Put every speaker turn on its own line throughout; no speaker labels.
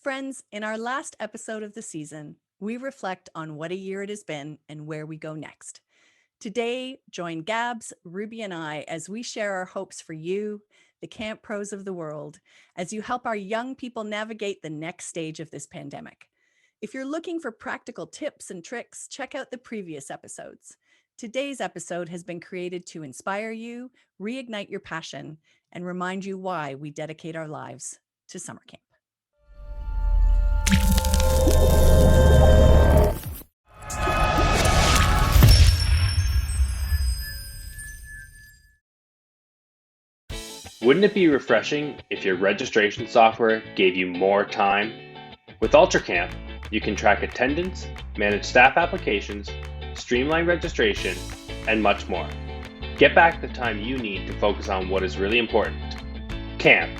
Friends, in our last episode of the season, we reflect on what a year it has been and where we go next. Today, join Gabz, Ruby, and I as we share our hopes for you, the camp pros of the world, as you help our young people navigate the next stage of this pandemic. If you're looking for practical tips and tricks, check out the previous episodes. Today's episode has been created to inspire you, reignite your passion, and remind you why we dedicate our lives to summer camp.
Wouldn't it be refreshing if your registration software gave you more time? With UltraCamp, you can track attendance, manage staff applications, streamline registration, and much more. Get back the time you need to focus on what is really important. Camp.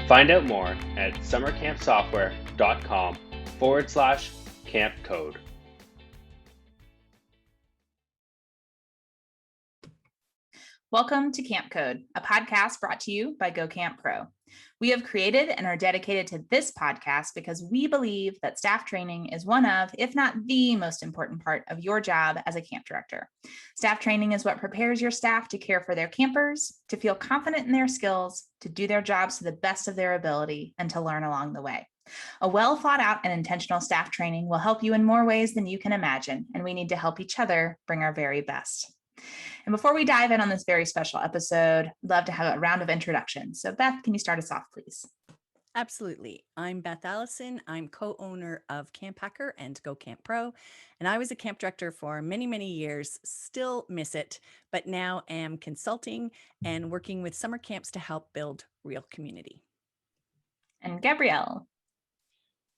Find out more at summercampsoftware.com/camp code.
Welcome to Camp Code, a podcast brought to you by Go Camp Pro. We have created and are dedicated to this podcast because we believe that staff training is one of, if not the most important part of your job as a camp director. Staff training is what prepares your staff to care for their campers, to feel confident in their skills, to do their jobs to the best of their ability, and to learn along the way. A well thought out and intentional staff training will help you in more ways than you can imagine, and we need to help each other bring our very best. And before we dive in on this very special episode, I'd love to have a round of introductions. So Beth, can you start us off, please?
Absolutely. I'm Beth Allison. I'm co-owner of Camp Hacker and Go Camp Pro. And I was a camp director for many, many years, still miss it, but now am consulting and working with summer camps to help build real community.
And Gabrielle.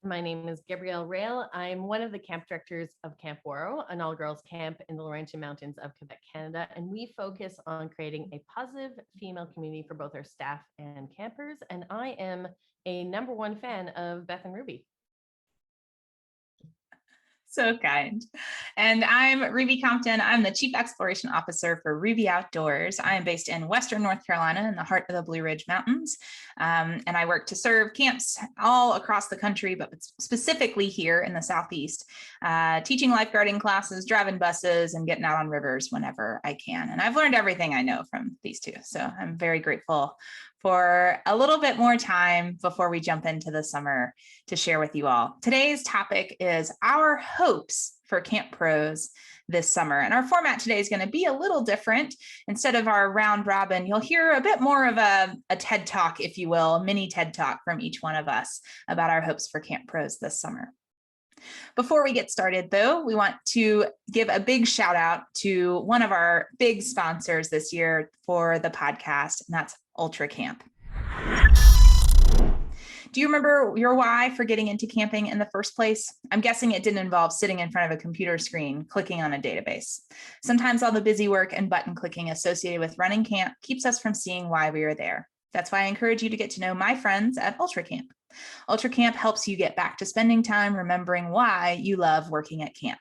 My name is Gabrielle Rail. I'm one of the camp directors of Camp Waro, an all-girls camp in the Laurentian Mountains of Quebec, Canada, and we focus on creating a positive female community for both our staff and campers, and I am a number one fan of Beth and Ruby.
So kind. And I'm Ruby Compton. I'm the Chief Exploration Officer for Ruby Outdoors. I am based in Western North Carolina in the heart of the Blue Ridge Mountains. And I work to serve camps all across the country, but specifically here in the Southeast, teaching lifeguarding classes, driving buses, and getting out on rivers whenever I can. And I've learned everything I know from these two. So I'm very grateful for a little bit more time before we jump into the summer to share with you all. Today's topic is our hopes for camp pros this summer. And our format today is going to be a little different. Instead of our round robin, you'll hear a bit more of a TED Talk, if you will, a mini TED Talk from each one of us about our hopes for camp pros this summer. Before we get started, though, we want to give a big shout out to one of our big sponsors this year for the podcast, and that's UltraCamp. Do you remember your why for getting into camping in the first place? I'm guessing it didn't involve sitting in front of a computer screen, clicking on a database. Sometimes all the busy work and button clicking associated with running camp keeps us from seeing why we are there. That's why I encourage you to get to know my friends at UltraCamp. UltraCamp helps you get back to spending time remembering why you love working at camp.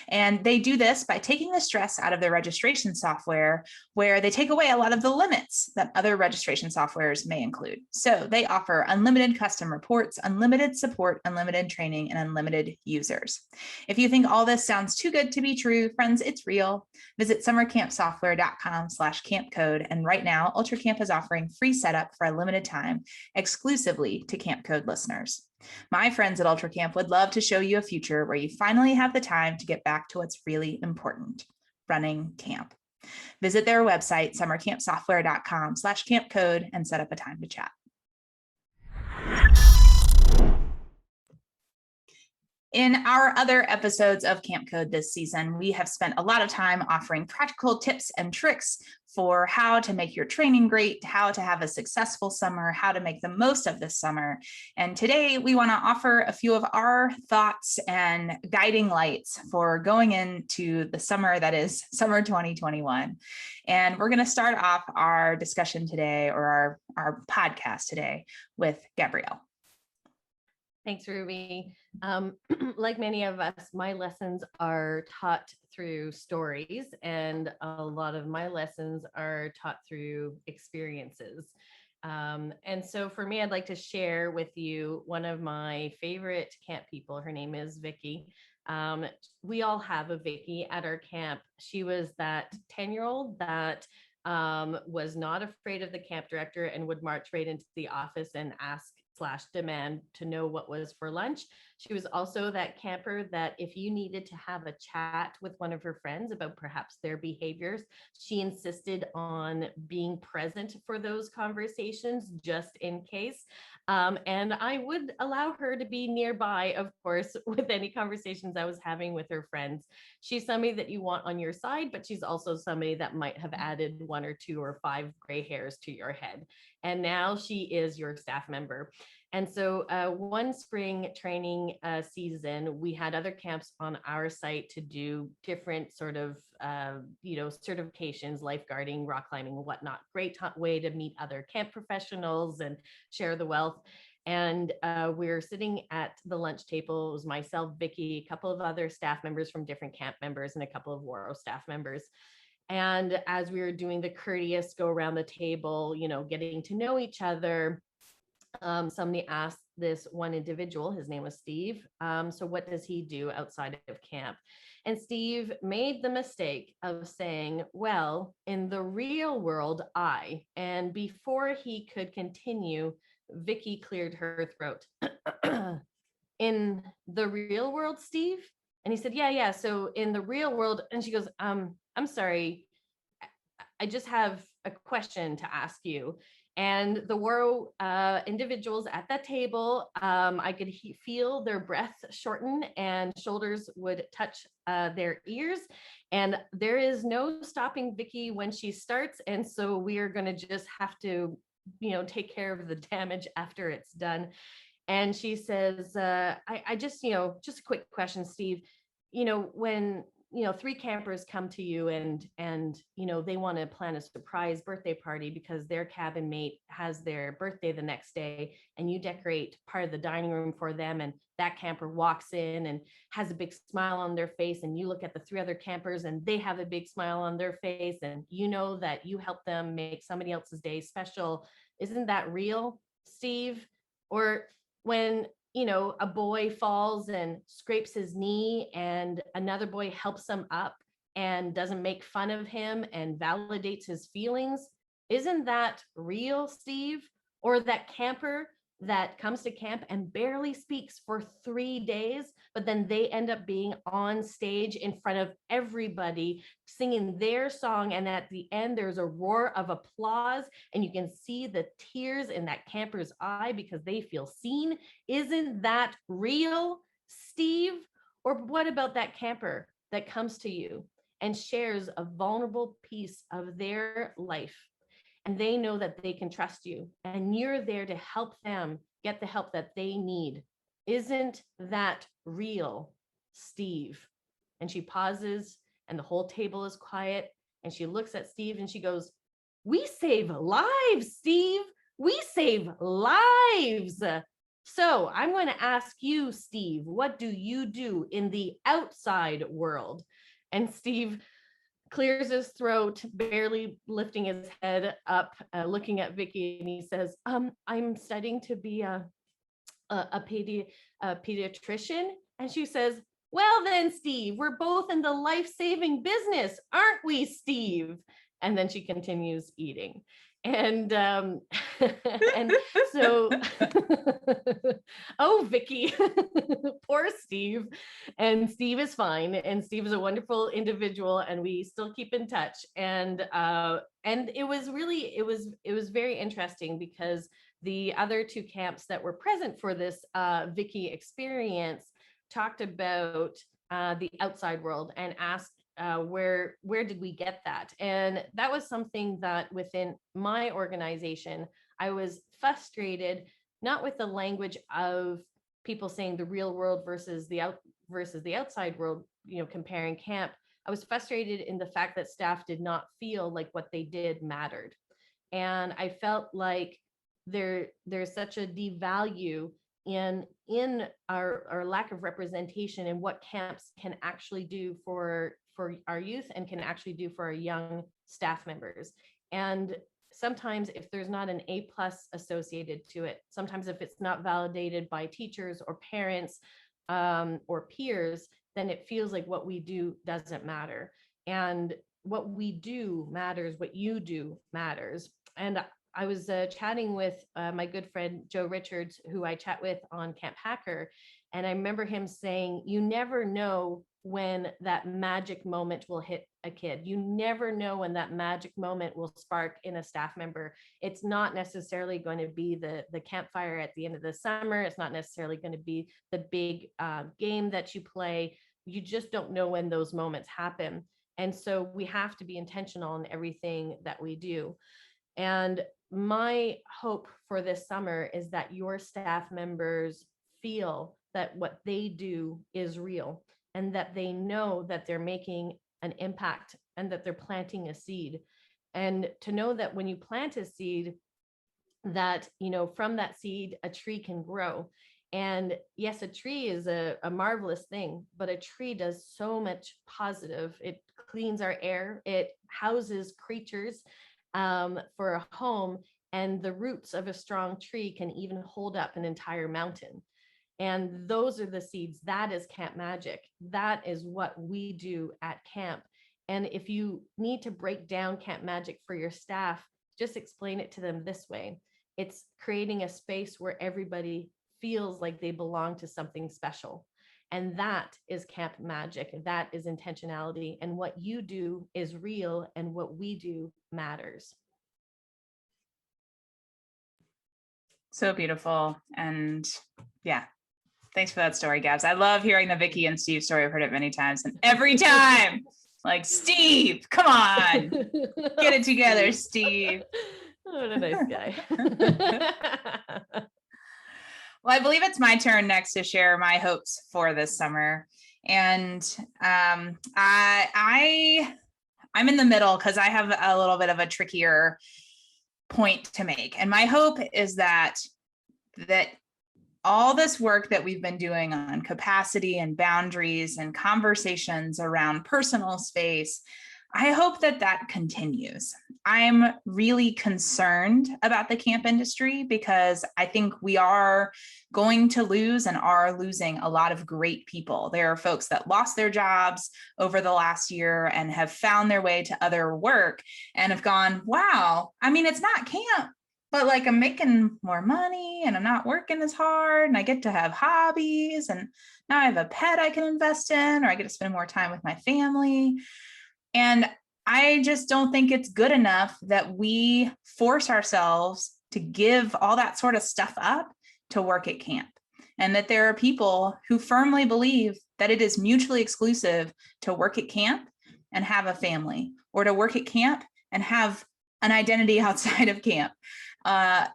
And they do this by taking the stress out of their registration software, where they take away a lot of the limits that other registration softwares may include. So they offer unlimited custom reports, unlimited support, unlimited training, and unlimited users. If you think all this sounds too good to be true, friends, it's real. Visit summercampsoftware.com/campcode. And right now, UltraCamp is offering free setup for a limited time exclusively to Camp Code listeners. My friends at UltraCamp would love to show you a future where you finally have the time to get back to what's really important, running camp. Visit their website, summercampsoftware.com/campcode, and set up a time to chat. In our other episodes of Camp Code this season, we have spent a lot of time offering practical tips and tricks for how to make your training great, how to have a successful summer, how to make the most of this summer. And today we want to offer a few of our thoughts and guiding lights for going into the summer that is summer 2021. And we're going to start off our discussion today, or our podcast today, with Gabrielle.
Thanks, Ruby. Like many of us, my lessons are taught through stories, and a lot of my lessons are taught through experiences. And so for me, I'd like to share with you one of my favorite camp people. Her name is Vicky. Um, we all have a Vicky at our camp. She was that 10-year-old that was not afraid of the camp director and would march right into the office and ask / demand to know what was for lunch. She was also that camper that if you needed to have a chat with one of her friends about perhaps their behaviors, she insisted on being present for those conversations just in case. And I would allow her to be nearby, of course, with any conversations I was having with her friends. She's somebody that you want on your side, but she's also somebody that might have added 1 or 2 or 5 gray hairs to your head. And now she is your staff member. And so one spring training season, we had other camps on our site to do different sort of, certifications, lifeguarding, rock climbing, whatnot. Great way to meet other camp professionals and share the wealth. And we were sitting at the lunch table. It was myself, Vicky, a couple of other staff members from different camp members, and a couple of Waro staff members. And as we were doing the courteous go around the table, getting to know each other, somebody asked this one individual, his name was Steve, so what does he do outside of camp? And Steve made the mistake of saying, well, in the real world, and before he could continue, Vicky cleared her throat. In the real world, Steve? And he said, yeah. So in the real world, and she goes, I'm sorry, I just have a question to ask you. And the Waro individuals at that table, I could feel their breath shorten and shoulders would touch their ears. And there is no stopping Vicky when she starts. And so we are going to just have to, take care of the damage after it's done. And she says, I just, just a quick question, Steve, when 3 campers come to you and they want to plan a surprise birthday party because their cabin mate has their birthday the next day, and you decorate part of the dining room for them, and that camper walks in and has a big smile on their face, and you look at the 3 other campers and they have a big smile on their face, and you know that you helped them make somebody else's day special. Isn't that real, Steve? Or when a boy falls and scrapes his knee and another boy helps him up and doesn't make fun of him and validates his feelings. Isn't that real, Steve? Or that camper that comes to camp and barely speaks for 3 days, but then they end up being on stage in front of everybody singing their song, and at the end there's a roar of applause and you can see the tears in that camper's eye because they feel seen. Isn't that real, Steve? Or what about that camper that comes to you and shares a vulnerable piece of their life, and they know that they can trust you and you're there to help them get the help that they need? Isn't that real, Steve? And she pauses and the whole table is quiet, and she looks at Steve and she goes, we save lives, Steve. We save lives. So I'm going to ask you, Steve, what do you do in the outside world? And Steve clears his throat, barely lifting his head up, looking at Vicky, and he says, I'm studying to be a pediatrician. And she says, well then, Steve, we're both in the life-saving business, aren't we, Steve? And then she continues eating. And and so oh, Vicky, poor Steve. And Steve is fine, and Steve is a wonderful individual, and we still keep in touch. And it was very interesting because the other 2 camps that were present for this Vicky experience talked about the outside world and asked, where did we get that? And that was something that within my organization, I was frustrated, not with the language of people saying the real world versus the outside world, comparing camp. I was frustrated in the fact that staff did not feel like what they did mattered. And I felt like there's such a devalue in our lack of representation in what camps can actually do for our youth and can actually do for our young staff members. And sometimes if there's not an A+ associated to it, sometimes if it's not validated by teachers or parents or peers, then it feels like what we do doesn't matter. And what we do matters, what you do matters. And I was chatting with my good friend Joe Richards, who I chat with on Camp Hacker. And I remember him saying, you never know when that magic moment will hit a kid. You never know when that magic moment will spark in a staff member. It's not necessarily going to be the campfire at the end of the summer. It's not necessarily going to be the big game that you play. You just don't know when those moments happen. And so we have to be intentional in everything that we do. And my hope for this summer is that your staff members feel that what they do is real, and that they know that they're making an impact and that they're planting a seed. And to know that when you plant a seed, that, you know, from that seed, a tree can grow. And yes, a tree is a marvelous thing, but a tree does so much positive. It cleans our air, it houses creatures for a home, and the roots of a strong tree can even hold up an entire mountain. And those are the seeds. That is camp magic. That is what we do at camp. And if you need to break down camp magic for your staff, just explain it to them this way. It's creating a space where everybody feels like they belong to something special. And that is camp magic. That is intentionality. And what you do is real, and what we do matters.
So beautiful. And yeah, thanks for that story, Gabs. I love hearing the Vicky and Steve story. I've heard it many times, and every time, like, Steve, come on, get it together, Steve.
What a nice guy.
Well, I believe it's my turn next to share my hopes for this summer. And I'm in the middle because I have a little bit of a trickier point to make. And my hope is that all this work that we've been doing on capacity and boundaries and conversations around personal space, I hope that continues. I'm really concerned about the camp industry because I think we are going to lose and are losing a lot of great people. There are folks that lost their jobs over the last year and have found their way to other work and have gone, wow, I mean, it's not camp, but like I'm making more money and I'm not working as hard and I get to have hobbies and now I have a pet I can invest in, or I get to spend more time with my family. And I just don't think it's good enough that we force ourselves to give all that sort of stuff up to work at camp. And that there are people who firmly believe that it is mutually exclusive to work at camp and have a family, or to work at camp and have an identity outside of camp. That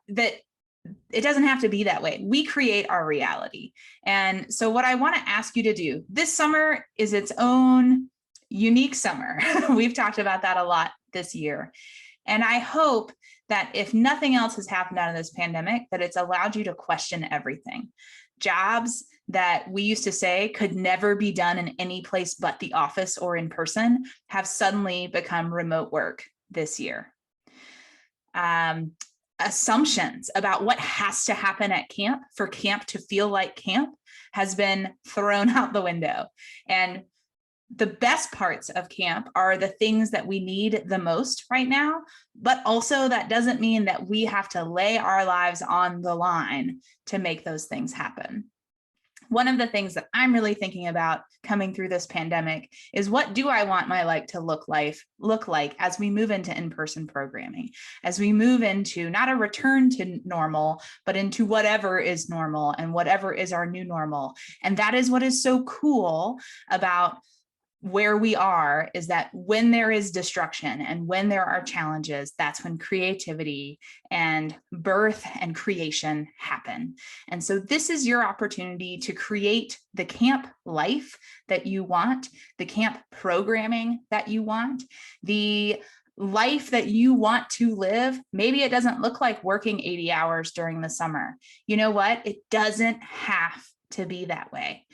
it doesn't have to be that way. We create our reality. And so what I want to ask you to do this summer is its own unique summer. We've talked about that a lot this year. And I hope that if nothing else has happened out of this pandemic, that it's allowed you to question everything. Jobs that we used to say could never be done in any place but the office or in person have suddenly become remote work this year. Assumptions about what has to happen at camp for camp to feel like camp has been thrown out the window. And the best parts of camp are the things that we need the most right now, but also that doesn't mean that we have to lay our lives on the line to make those things happen. One of the things that I'm really thinking about coming through this pandemic is, what do I want my life to look like as we move into in-person programming, as we move into not a return to normal, but into whatever is normal and whatever is our new normal. And that is what is so cool about where we are, is that when there is destruction and when there are challenges, that's when creativity and birth and creation happen. And so this is your opportunity to create the camp life that you want, the camp programming that you want, the life that you want to live. Maybe it doesn't look like working 80 hours during the summer. You know what? It doesn't have to be that way.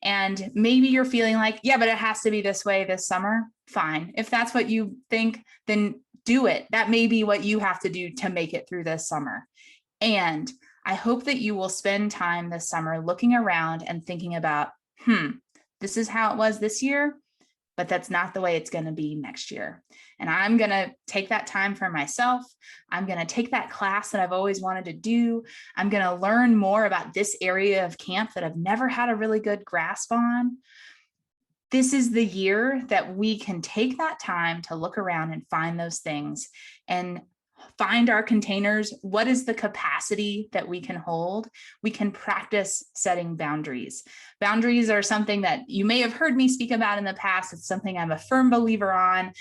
And maybe you're feeling like, yeah, but it has to be this way this summer. Fine. If that's what you think, then do it. That may be what you have to do to make it through this summer. And I hope that you will spend time this summer looking around and thinking about, this is how it was this year, but that's not the way it's going to be next year. And I'm going to take that time for myself. I'm going to take that class that I've always wanted to do. I'm going to learn more about this area of camp that I've never had a really good grasp on. This is the year that we can take that time to look around and find those things and find our containers. What is the capacity that we can hold? We can practice setting boundaries. Boundaries are something that you may have heard me speak about in the past. It's something I'm a firm believer on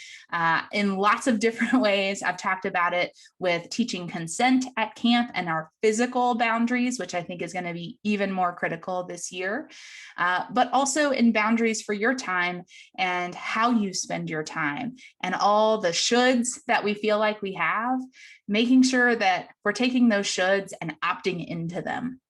in lots of different ways. I've talked about it with teaching consent at camp and our physical boundaries, which I think is going to be even more critical this year, but also in boundaries for your time and how you spend your time and all the shoulds that we feel like we have, making sure that we're taking those shoulds and opting into them,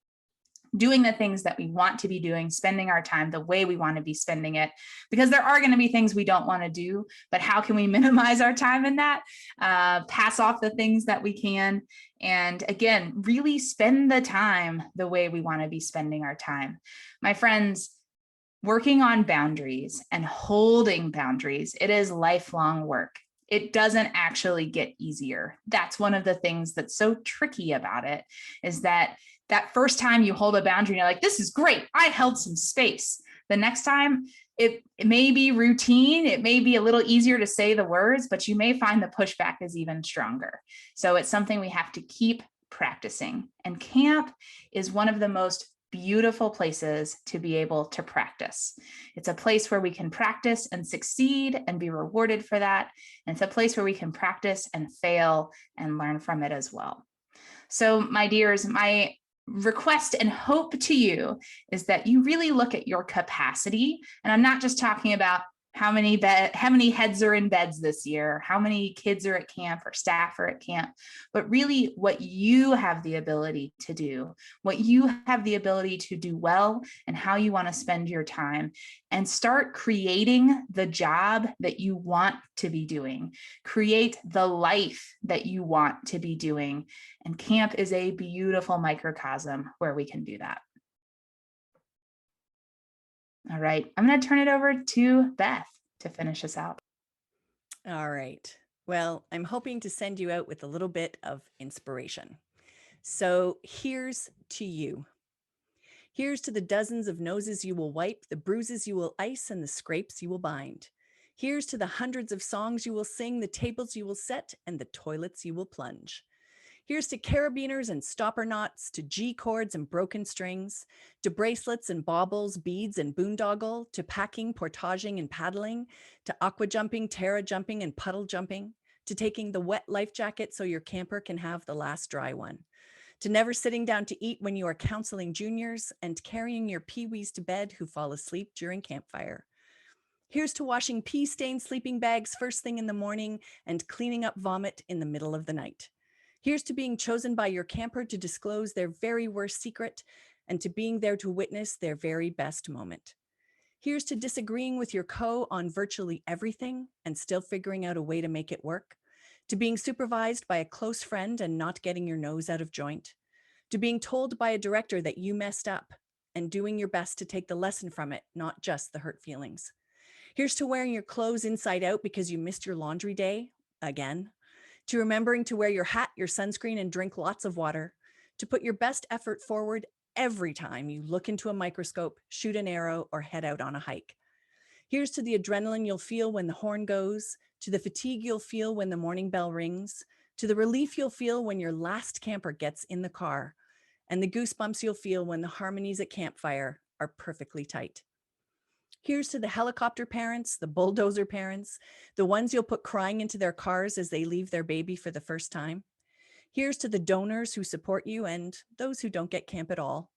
doing the things that we want to be doing, spending our time the way we want to be spending it, because there are going to be things we don't want to do, but how can we minimize our time in that? Pass off the things that we can. And again, really spend the time the way we want to be spending our time. My friends, working on boundaries and holding boundaries, it is lifelong work. It doesn't actually get easier. That's one of the things that's so tricky about it, is that first time you hold a boundary, you're like, this is great. I held some space. The next time it may be routine. It may be a little easier to say the words, but you may find the pushback is even stronger. So it's something we have to keep practicing. And camp is one of the most beautiful places to be able to practice. It's a place where we can practice and succeed and be rewarded for that. And it's a place where we can practice and fail and learn from it as well. So my dears, my request and hope to you is that you really look at your capacity. And I'm not just talking about how many heads are in beds this year, how many kids are at camp or staff are at camp, but really what you have the ability to do, what you have the ability to do well, and how you want to spend your time, and start creating the job that you want to be doing. Create the life that you want to be doing. And camp is a beautiful microcosm where we can do that. All right, I'm going to turn it over to Beth to finish us out.
All right. Well, I'm hoping to send you out with a little bit of inspiration. So here's to you. Here's to the dozens of noses you will wipe, the bruises you will ice, and the scrapes you will bind. Here's to the hundreds of songs you will sing, the tables you will set, and the toilets you will plunge. Here's to carabiners and stopper knots, to G cords and broken strings, to bracelets and baubles, beads and boondoggle, to packing, portaging, and paddling, to aqua jumping, terra jumping, and puddle jumping, to taking the wet life jacket so your camper can have the last dry one, to never sitting down to eat when you are counseling juniors, and carrying your peewees to bed who fall asleep during campfire. Here's to washing pee-stained sleeping bags first thing in the morning and cleaning up vomit in the middle of the night. Here's to being chosen by your camper to disclose their very worst secret and to being there to witness their very best moment. Here's to disagreeing with your on virtually everything and still figuring out a way to make it work, to being supervised by a close friend and not getting your nose out of joint, to being told by a director that you messed up and doing your best to take the lesson from it, not just the hurt feelings. Here's to wearing your clothes inside out because you missed your laundry day again, to remembering to wear your hat, your sunscreen, and drink lots of water, to put your best effort forward every time you look into a microscope, shoot an arrow, or head out on a hike. Here's to the adrenaline you'll feel when the horn goes, to the fatigue you'll feel when the morning bell rings, to the relief you'll feel when your last camper gets in the car, and the goosebumps you'll feel when the harmonies at campfire are perfectly tight. Here's to the helicopter parents, the bulldozer parents, the ones you'll put crying into their cars as they leave their baby for the first time. Here's to the donors who support you and those who don't get camp at all.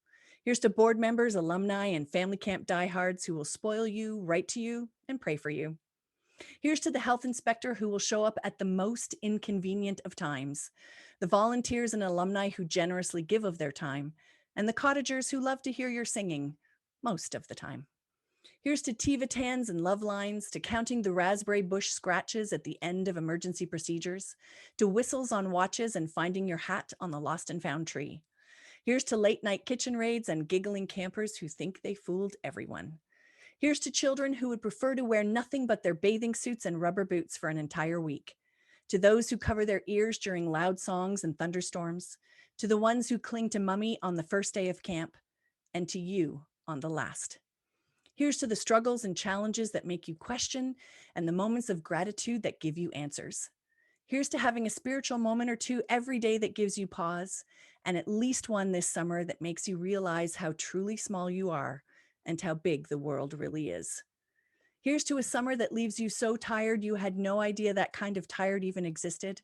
Here's to board members, alumni, and family camp diehards who will spoil you, write to you, and pray for you. Here's to the health inspector who will show up at the most inconvenient of times, the volunteers and alumni who generously give of their time, and the cottagers who love to hear your singing most of the time. Here's to Tivitans and love lines, to counting the raspberry bush scratches at the end of emergency procedures, to whistles on watches and finding your hat on the lost and found tree. Here's to late night kitchen raids and giggling campers who think they fooled everyone. Here's to children who would prefer to wear nothing but their bathing suits and rubber boots for an entire week. To those who cover their ears during loud songs and thunderstorms. To the ones who cling to Mummy on the first day of camp. And to you on the last. Here's to the struggles and challenges that make you question and the moments of gratitude that give you answers. Here's to having a spiritual moment or two every day that gives you pause, and at least one this summer that makes you realize how truly small you are and how big the world really is. Here's to a summer that leaves you so tired you had no idea that kind of tired even existed.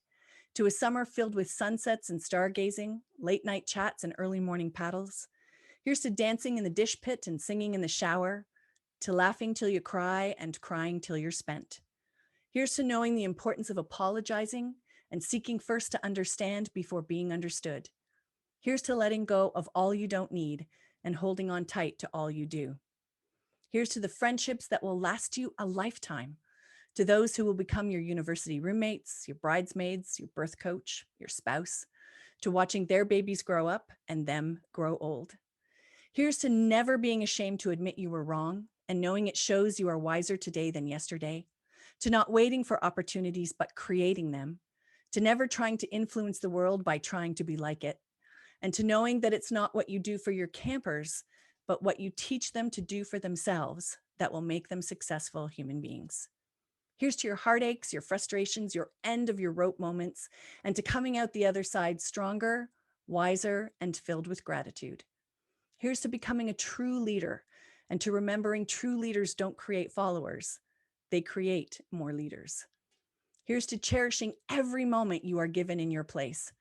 To a summer filled with sunsets and stargazing, late night chats and early morning paddles. Here's to dancing in the dish pit and singing in the shower, to laughing till you cry and crying till you're spent. Here's to knowing the importance of apologizing and seeking first to understand before being understood. Here's to letting go of all you don't need and holding on tight to all you do. Here's to the friendships that will last you a lifetime, to those who will become your university roommates, your bridesmaids, your birth coach, your spouse, to watching their babies grow up and them grow old. Here's to never being ashamed to admit you were wrong and knowing it shows you are wiser today than yesterday, to not waiting for opportunities but creating them, to never trying to influence the world by trying to be like it, and to knowing that it's not what you do for your campers, but what you teach them to do for themselves that will make them successful human beings. Here's to your heartaches, your frustrations, your end of your rope moments, and to coming out the other side stronger, wiser, and filled with gratitude. Here's to becoming a true leader and to remembering true leaders don't create followers, they create more leaders. Here's to cherishing every moment you are given in your place,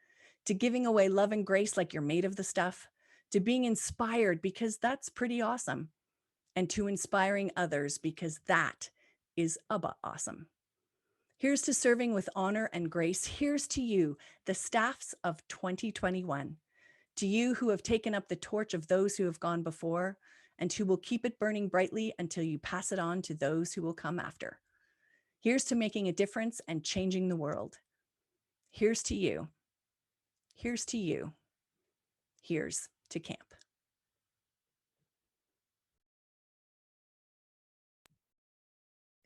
to giving away love and grace like you're made of the stuff, to being inspired because that's pretty awesome, and to inspiring others because that is awesome. Here's to serving with honor and grace. Here's to you, the staffs of 2021. To you who have taken up the torch of those who have gone before and who will keep it burning brightly until you pass it on to those who will come after. Here's to making a difference and changing the world. Here's to you. Here's to you. Here's to camp.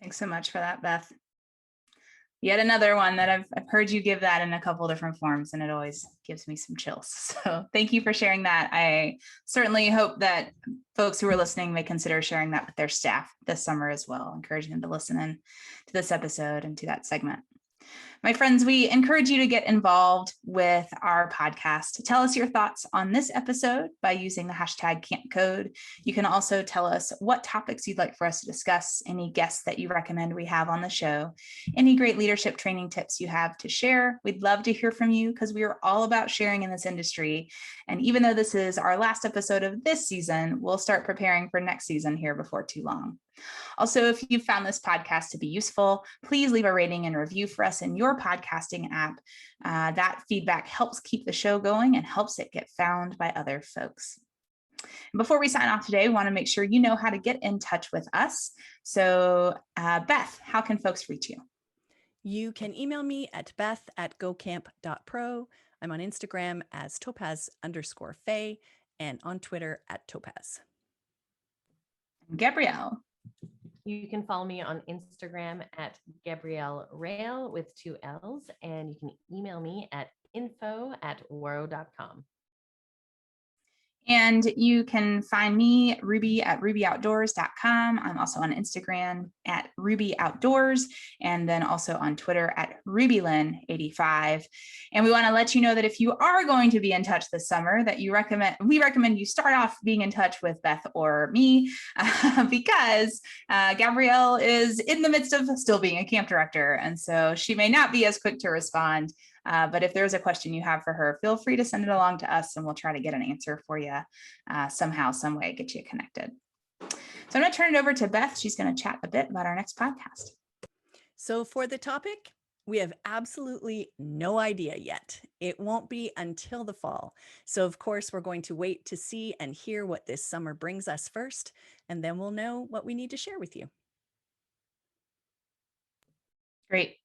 Thanks so much for that, Beth. Yet another one that I've heard you give that in a couple different forms, and it always gives me some chills. So thank you for sharing that. I certainly hope that folks who are listening may consider sharing that with their staff this summer as well, encouraging them to listen in to this episode and to that segment. My friends, we encourage you to get involved with our podcast. Tell us your thoughts on this episode by using the hashtag #CampCode. You can also tell us what topics you'd like for us to discuss, any guests that you recommend we have on the show, any great leadership training tips you have to share. We'd love to hear from you because we are all about sharing in this industry. And even though this is our last episode of this season, we'll start preparing for next season here before too long. Also, if you found this podcast to be useful, please leave a rating and review for us in your podcasting app. That feedback helps keep the show going and helps it get found by other folks. And before we sign off today, we want to make sure you know how to get in touch with us. So, Beth, how can folks reach you?
You can email me at beth@gocamp.pro. I'm on Instagram as topaz_faye and on Twitter at topaz.
Gabrielle.
You can follow me on Instagram at Gabrielle Rail with 2 L's, and you can email me at info@waro.com.
And you can find me, Ruby, at rubyoutdoors.com. I'm also on Instagram at Ruby Outdoors, and then also on Twitter at RubyLyn85. And we want to let you know that if you are going to be in touch this summer, that we recommend you start off being in touch with Beth or me, because Gabrielle is in the midst of still being a camp director. And so she may not be as quick to respond. But if there's a question you have for her, feel free to send it along to us and we'll try to get an answer for you somehow, some way, get you connected. So I'm going to turn it over to Beth. She's going to chat a bit about our next podcast.
So for the topic, We have absolutely no idea yet. It won't be until the fall. So, of course, we're going to wait to see and hear what this summer brings us first, and then we'll know what we need to share with you.
Great.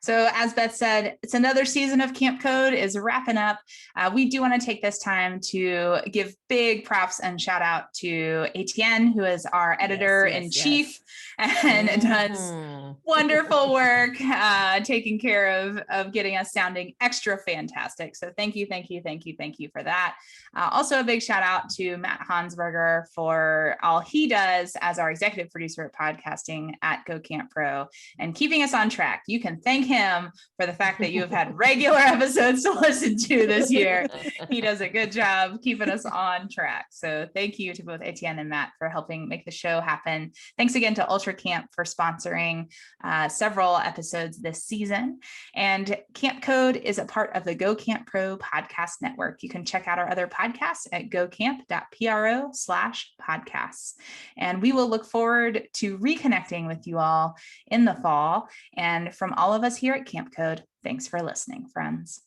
So as Beth said, it's another season of Camp Code is wrapping up. We do want to take this time to give big props and shout out to Etienne, who is our editor in chief and does wonderful work taking care of getting us sounding extra fantastic. So thank you for that. Also a big shout out to Matt Hansberger for all he does as our executive producer at podcasting at Go Camp Pro and keeping us on track. You can thank him for the fact that you have had regular episodes to listen to this year. He does a good job keeping us on track. So thank you to both Etienne and Matt for helping make the show happen. Thanks again to Ultra Camp for sponsoring several episodes this season. And Camp Code is a part of the Go Camp Pro podcast network. You can check out our other podcasts at gocamp.pro/podcasts. And we will look forward to reconnecting with you all in the fall. And from all of us here at Camp Code, thanks for listening, friends.